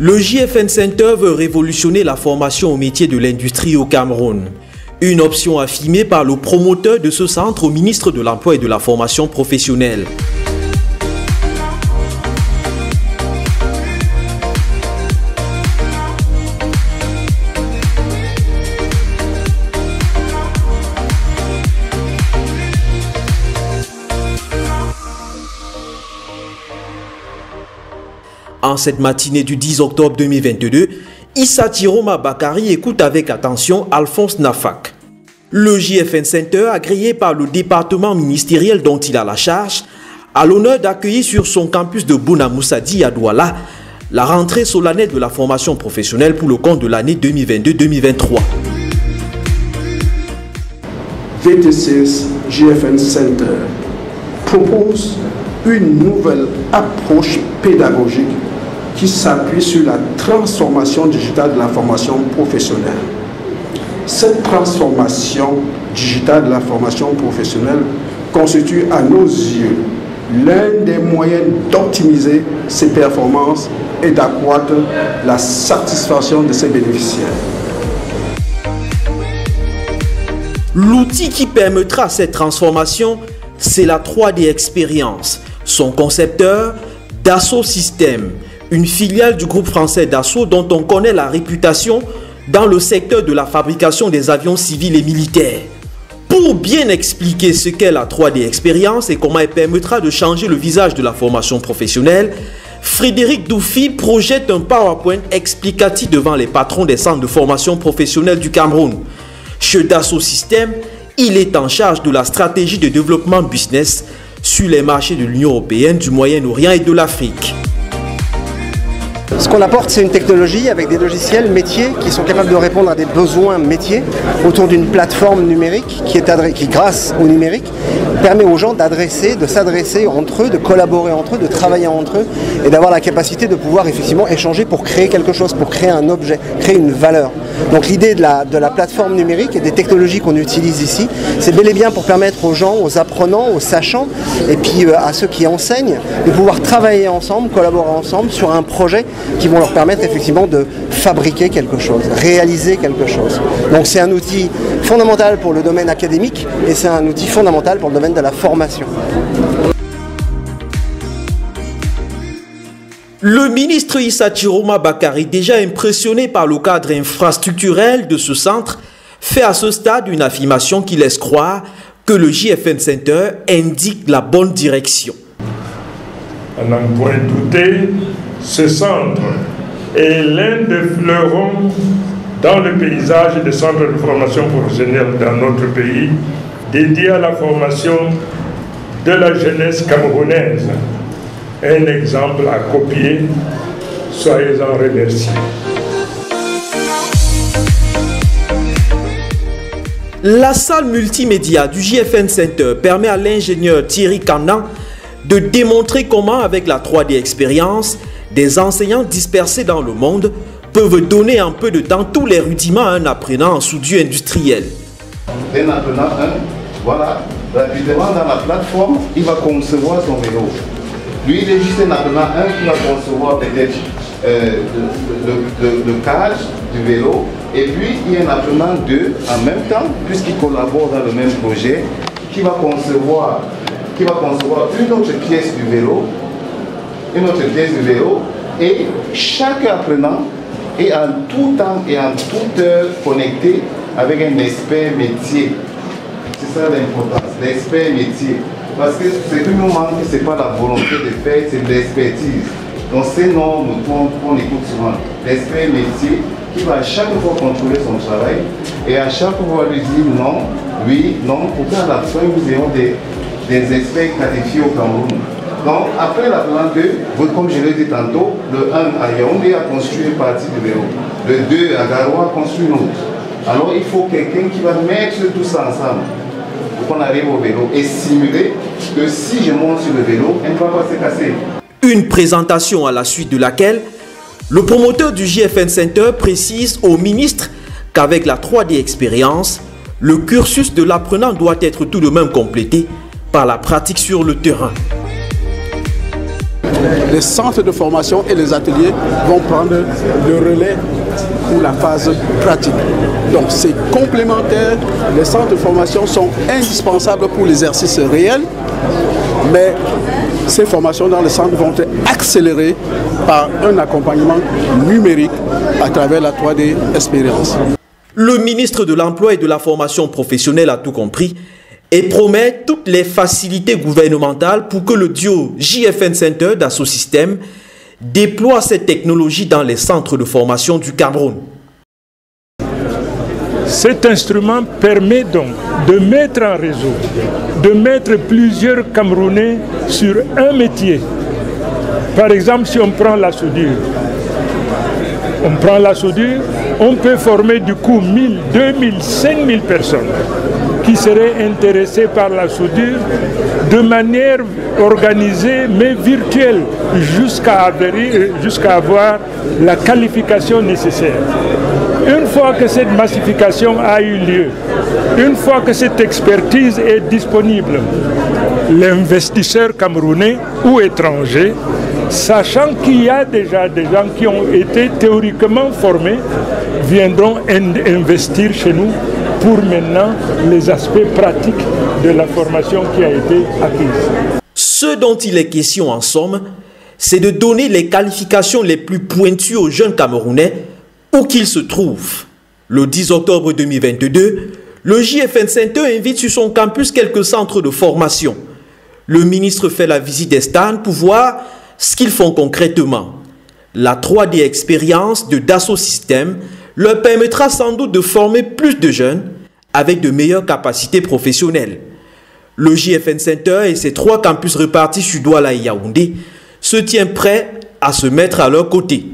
Le JFN Center veut révolutionner la formation au métier de l'industrie au Cameroun. Une option affirmée par le promoteur de ce centre au ministre de l'Emploi et de la Formation professionnelle. En cette matinée du 10 octobre 2022, Issa Tiroma Bakari écoute avec attention Alphonse Nafak. Le JFN Center, agréé par le département ministériel dont il a la charge, a l'honneur d'accueillir sur son campus de Bounamoussadi à Douala la rentrée solennelle de la formation professionnelle pour le compte de l'année 2022-2023. VT6 JFN Center propose une nouvelle approche pédagogique qui s'appuie sur la transformation digitale de la formation professionnelle. Cette transformation digitale de la formation professionnelle constitue à nos yeux l'un des moyens d'optimiser ses performances et d'accroître la satisfaction de ses bénéficiaires. L'outil qui permettra cette transformation, c'est la 3D Experience. Son concepteur, Dassault Systèmes, une filiale du groupe français Dassault dont on connaît la réputation dans le secteur de la fabrication des avions civils et militaires. Pour bien expliquer ce qu'est la 3D Experience et comment elle permettra de changer le visage de la formation professionnelle, Frédéric Doufi projette un PowerPoint explicatif devant les patrons des centres de formation professionnelle du Cameroun. Chez Dassault Systèmes, il est en charge de la stratégie de développement business sur les marchés de l'Union européenne, du Moyen-Orient et de l'Afrique. Ce qu'on apporte, c'est une technologie avec des logiciels métiers qui sont capables de répondre à des besoins métiers autour d'une plateforme numérique qui, grâce au numérique, permet aux gens de s'adresser entre eux, de collaborer entre eux, de travailler entre eux et d'avoir la capacité de pouvoir effectivement échanger pour créer quelque chose, pour créer un objet, créer une valeur. Donc l'idée de la plateforme numérique et des technologies qu'on utilise ici, c'est bel et bien pour permettre aux gens, aux apprenants, aux sachants et puis à ceux qui enseignent de pouvoir travailler ensemble, collaborer ensemble sur un projet qui vont leur permettre effectivement de fabriquer quelque chose, réaliser quelque chose. Donc c'est un outil fondamental pour le domaine académique et c'est un outil fondamental pour le domaine de la formation. Le ministre Issa Tiroma Bakari, déjà impressionné par le cadre infrastructurel de ce centre, fait à ce stade une affirmation qui laisse croire que le JFN Center indique la bonne direction. À n'en point douter, ce centre est l'un des fleurons dans le paysage des centres de formation professionnelle dans notre pays, dédié à la formation de la jeunesse camerounaise. Un exemple à copier, soyez-en remerciés. La salle multimédia du JFN Center permet à l'ingénieur Thierry Candan de démontrer comment, avec la 3D Experience, des enseignants dispersés dans le monde peuvent donner en peu de temps tous les rudiments à un apprenant en soudure industrielle. Un apprenant, voilà, rapidement dans la plateforme, il va concevoir son vélo. Lui, il est juste un apprenant qui va concevoir peut-être le cage du vélo. Et puis, il y a un apprenant 2 en même temps, puisqu'ils collaborent dans le même projet, qui va concevoir une autre pièce du vélo, et chaque apprenant est en tout temps et en toute heure connecté avec un expert métier. C'est ça l'importance, l'expert métier. Parce que ce qui nous manque, ce n'est pas la volonté de faire, c'est l'expertise. Donc c'est non, on écoute souvent. L'expert métier qui va à chaque fois contrôler son travail et à chaque fois lui dire non, oui, non, pour qu'à la fin nous ayons des experts qualifiés au Cameroun. Donc après la plan 2, comme je l'ai dit tantôt, le 1 à Yaoundé a construit une partie du vélo. Le 2 à Garoua a construit une autre. Alors il faut quelqu'un qui va mettre tout ça ensemble pour qu'on arrive au vélo et simuler que si je monte sur le vélo, elle ne va pas se casser. Une présentation à la suite de laquelle le promoteur du JFN Center précise au ministre qu'avec la 3D Experience, le cursus de l'apprenant doit être tout de même complété par la pratique sur le terrain. les centres de formation et les ateliers vont prendre le relais pour la phase pratique. Donc c'est complémentaire, les centres de formation sont indispensables pour l'exercice réel, mais ces formations dans les centres vont être accélérées par un accompagnement numérique à travers la 3D Expérience. Le ministre de l'Emploi et de la Formation professionnelle a tout compris et promet toutes les facilités gouvernementales pour que le duo JFN Center d'Assosystème déploie cette technologie dans les centres de formation du Cameroun. Cet instrument permet donc de mettre en réseau, de mettre plusieurs Camerounais sur un métier. Par exemple, si on prend la soudure, on peut former du coup 1000, 2000, 5000 personnes qui seraient intéressées par la soudure de manière organisée mais virtuelle jusqu'à avoir la qualification nécessaire. Une fois que cette massification a eu lieu, une fois que cette expertise est disponible, l'investisseur camerounais ou étranger, sachant qu'il y a déjà des gens qui ont été théoriquement formés, viendront investir chez nous pour maintenant les aspects pratiques de la formation qui a été acquise. Ce dont il est question en somme, c'est de donner les qualifications les plus pointues aux jeunes Camerounais où qu'ils se trouvent. Le 10 octobre 2022, le JFN Center invite sur son campus quelques centres de formation. Le ministre fait la visite des stands pour voir ce qu'ils font concrètement. La 3D Expérience de Dassault Systèmes leur permettra sans doute de former plus de jeunes avec de meilleures capacités professionnelles. Le JFN Center et ses 3 campus répartis sur Douala et Yaoundé se tient prêt à se mettre à leur côté.